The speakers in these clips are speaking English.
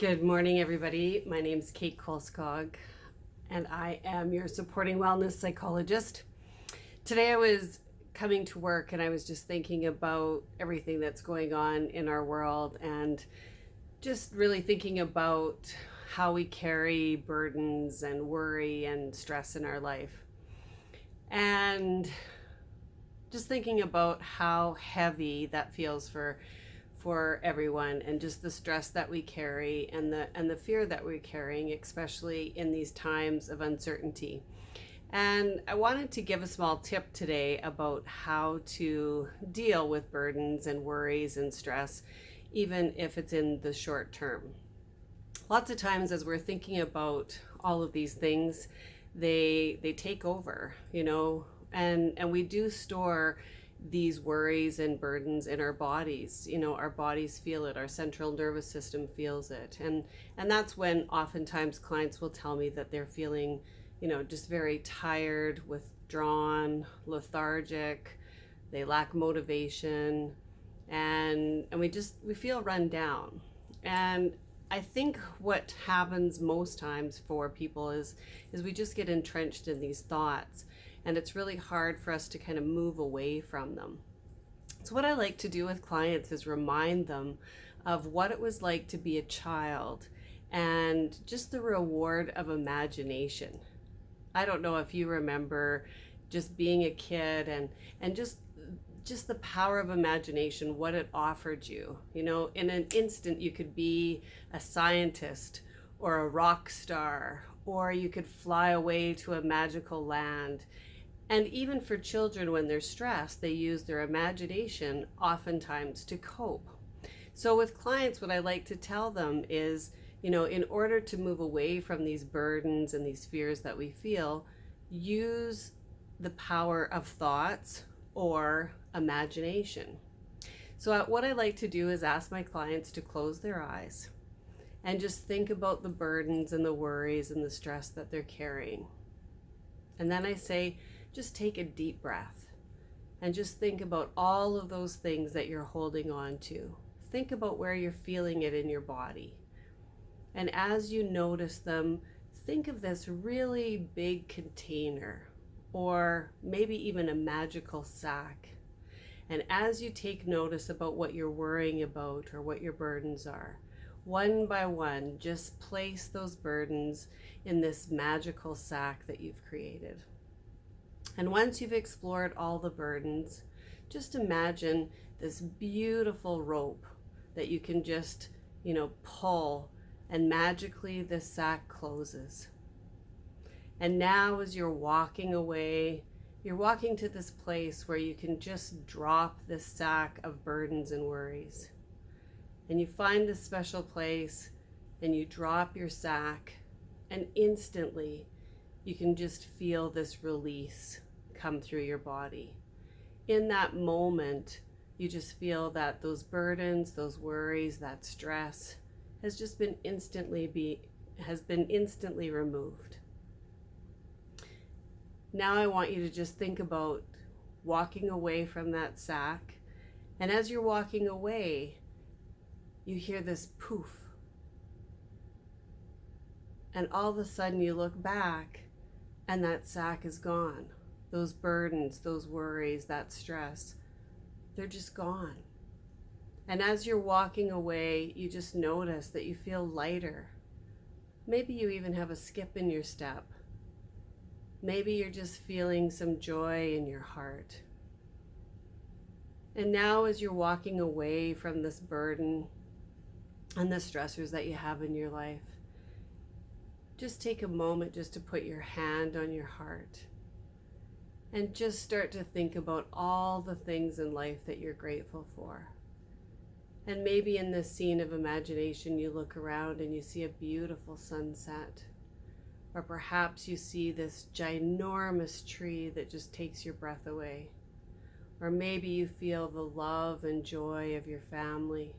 Good morning, everybody. My name is Kate Kolskog, and I am your supporting wellness psychologist. Today, I was coming to work and I was just thinking about everything that's going on in our world and just really thinking about how we carry burdens and worry and stress in our life. And just thinking about how heavy that feels for everyone, and just the stress that we carry and the fear that we're carrying, especially in these times of uncertainty. And I wanted to give a small tip today about how to deal with burdens and worries and stress, even if it's in the short term. Lots of times as we're thinking about all of these things, they take over, and we do store these worries and burdens in our bodies. Our bodies feel it, our central nervous system feels it, and that's when oftentimes clients will tell me that they're feeling just very tired, withdrawn, lethargic. They lack motivation, and we feel run down. And I think what happens most times for people is we just get entrenched in these thoughts, and it's really hard for us to kind of move away from them. So what I like to do with clients is remind them of what it was like to be a child and just the reward of imagination. I don't know if you remember just being a kid and just the power of imagination, what it offered you. In an instant you could be a scientist or a rock star, or you could fly away to a magical land. And even for children, when they're stressed, they use their imagination oftentimes to cope. So with clients, what I like to tell them is, in order to move away from these burdens and these fears that we feel, use the power of thoughts or imagination. So what I like to do is ask my clients to close their eyes and just think about the burdens and the worries and the stress that they're carrying. And then I say, just take a deep breath and just think about all of those things that you're holding on to. Think about where you're feeling it in your body. And as you notice them, think of this really big container, or maybe even a magical sack. And as you take notice about what you're worrying about or what your burdens are, one by one, just place those burdens in this magical sack that you've created. And once you've explored all the burdens, just imagine this beautiful rope that you can just, pull, and magically this sack closes. And now as you're walking away, you're walking to this place where you can just drop this sack of burdens and worries. And you find this special place and you drop your sack, and instantly you can just feel this release come through your body. In that moment, you just feel that those burdens, those worries, that stress has been instantly removed. Now I want you to just think about walking away from that sack, and as you're walking away, you hear this poof. And all of a sudden you look back and that sack is gone. Those burdens, those worries, that stress, they're just gone. And as you're walking away, you just notice that you feel lighter. Maybe you even have a skip in your step. Maybe you're just feeling some joy in your heart. And now as you're walking away from this burden and the stressors that you have in your life, just take a moment just to put your hand on your heart and just start to think about all the things in life that you're grateful for. And maybe in this scene of imagination, you look around and you see a beautiful sunset. Or perhaps you see this ginormous tree that just takes your breath away. Or maybe you feel the love and joy of your family.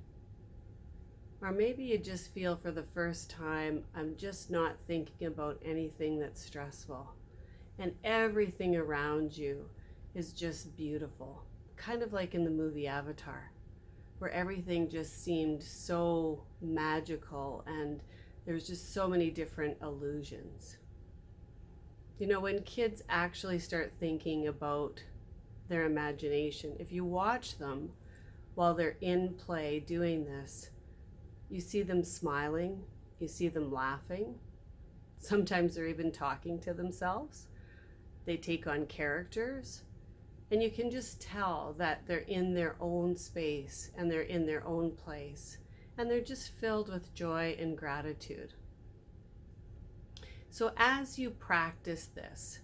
Or maybe you just feel for the first time, I'm just not thinking about anything that's stressful. And everything around you is just beautiful. Kind of like in the movie Avatar. where everything just seemed so magical and there's just so many different illusions. You know, when kids actually start thinking about their imagination, if you watch them while they're in play doing this, you see them smiling, you see them laughing. Sometimes they're even talking to themselves. They take on characters, and you can just tell that they're in their own space and they're in their own place, and they're just filled with joy and gratitude. So as you practice this,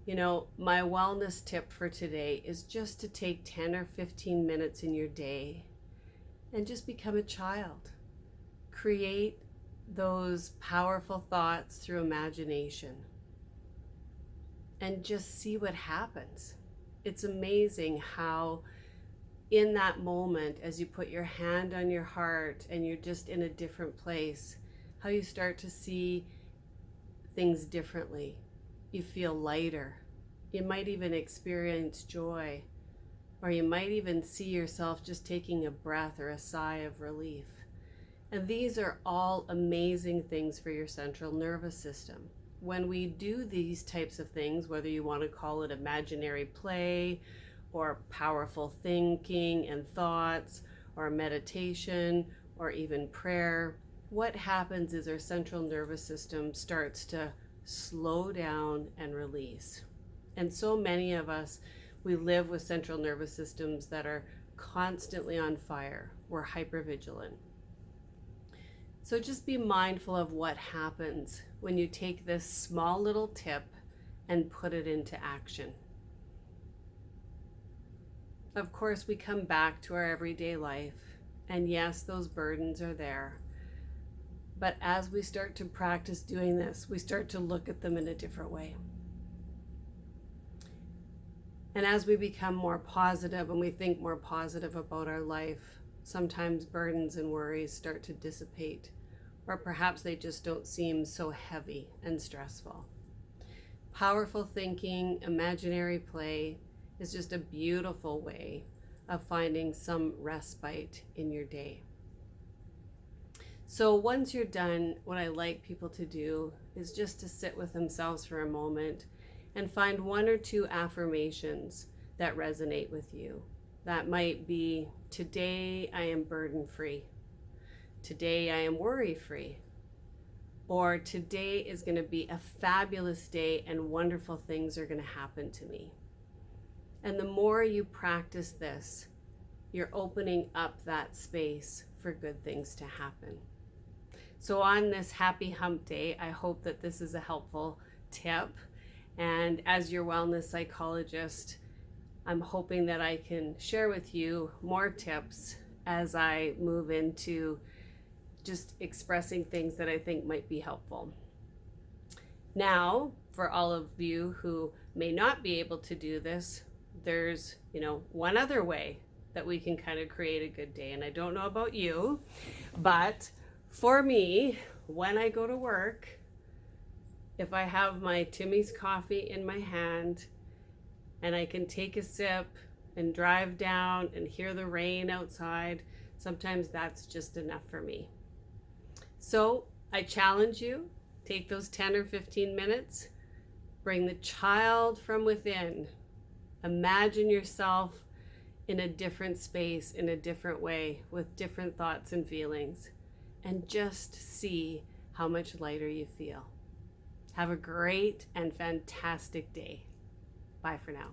you know, my wellness tip for today is just to take 10 or 15 minutes in your day and just become a child. Create those powerful thoughts through imagination and just see what happens. It's amazing how in that moment, as you put your hand on your heart and you're just in a different place, how you start to see things differently. You feel lighter. You might even experience joy, or you might even see yourself just taking a breath or a sigh of relief. And these are all amazing things for your central nervous system. When we do these types of things, whether you want to call it imaginary play or powerful thinking and thoughts or meditation or even prayer, what happens is our central nervous system starts to slow down and release. And so many of us, we live with central nervous systems that are constantly on fire. We're hypervigilant. So just be mindful of what happens when you take this small little tip and put it into action. Of course, we come back to our everyday life, and yes, those burdens are there. But as we start to practice doing this, we start to look at them in a different way. And as we become more positive and we think more positive about our life, sometimes burdens and worries start to dissipate, or perhaps they just don't seem so heavy and stressful. Powerful thinking, imaginary play is just a beautiful way of finding some respite in your day. So once you're done, what I like people to do is just to sit with themselves for a moment and find one or two affirmations that resonate with you. That might be, today I am burden-free. Today I am worry-free. Or today is going to be a fabulous day and wonderful things are going to happen to me. And the more you practice this, you're opening up that space for good things to happen. So on this happy hump day, I hope that this is a helpful tip. And as your wellness psychologist, I'm hoping that I can share with you more tips as I move into just expressing things that I think might be helpful. Now, for all of you who may not be able to do this, there's, one other way that we can kind of create a good day. And I don't know about you, but for me, when I go to work, if I have my Timmy's coffee in my hand and I can take a sip and drive down and hear the rain outside, sometimes that's just enough for me. So I challenge you, take those 10 or 15 minutes, bring the child from within. Imagine yourself in a different space, in a different way, with different thoughts and feelings, and just see how much lighter you feel. Have a great and fantastic day. Bye for now.